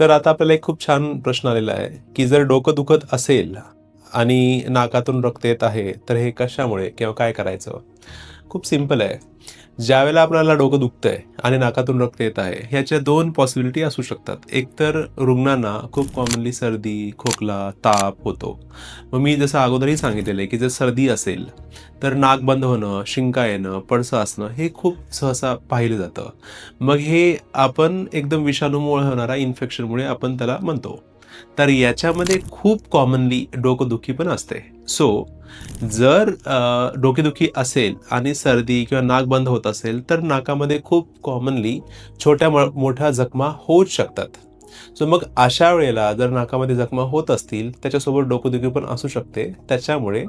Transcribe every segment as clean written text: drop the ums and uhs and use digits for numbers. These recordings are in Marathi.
तर आता आपल्याला एक खूप छान प्रश्न आलेला आहे, की जर डोकं दुखत असेल आणि नाकातून रक्त येत आहे, तर हे कशामुळे किंवा काय करायचं? खूप सिंपल आहे. ज्यावेळेला आपल्याला डोकं दुखतंय आणि नाकातून रक्त येत आहे, ह्याच्या 2 पॉसिबिलिटी असू शकतात. एक तर रुग्णांना खूप कॉमनली सर्दी, खोकला, ताप होतो. मग मी जसं अगोदरही सांगितलेलं आहे, की जर सर्दी असेल, तर नाक बंद होणं, शिंका येणं, पडसं असणं हे खूप सहसा पाहिलं जातं. मग हे आपण एकदम विषाणूमुळे होणारा इन्फेक्शनमुळे आपण त्याला म्हणतो. तर याच्यामध्ये खूप कॉमनली डोकंदुखी पण असते. सो जर डोकेदुखी असेल आणि सर्दी किंवा नाक बंद होत असेल, तर नाकामध्ये खूप कॉमनली छोट्या मोठ्या जखमा होऊच शकतात. सो मग अशा वेळेला जर नाकामध्ये जखमा होत असतील, त्याच्यासोबत डोकेदुखी पण असू शकते. त्याच्यामुळे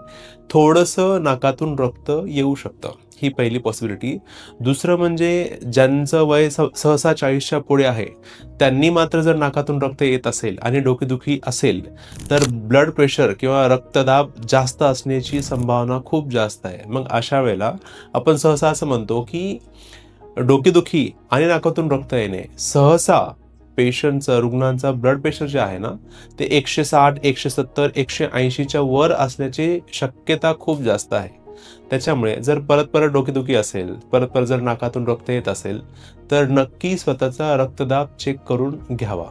थोडंसं नाकातून रक्त येऊ शकतं. ही पहिली पॉसिबिलिटी. दुसरं म्हणजे ज्यांचं वय सहसा 40च्या पुढे आहे, त्यांनी मात्र जर नाकातून रक्त येत असेल आणि डोकेदुखी असेल, तर ब्लड प्रेशर किंवा रक्तदाब जास्त असण्याची संभावना खूप जास्त आहे. मग अशा वेळेला आपण सहसा असं म्हणतो, की डोकेदुखी आणि नाकातून रक्त येणे सहसा पेशंटचं, रुग्णांचा ब्लड प्रेशर जे आहे ना, ते 160, 170, 180च्या वर असण्याची शक्यता खूप जास्त आहे. त्याच्यामुळे जर परत-परत डोकेदुखी असेल, परत-परत जर नाकातून रक्त येत असेल, तर नक्की स्वतःचा रक्तदाब चेक करून घ्यावा.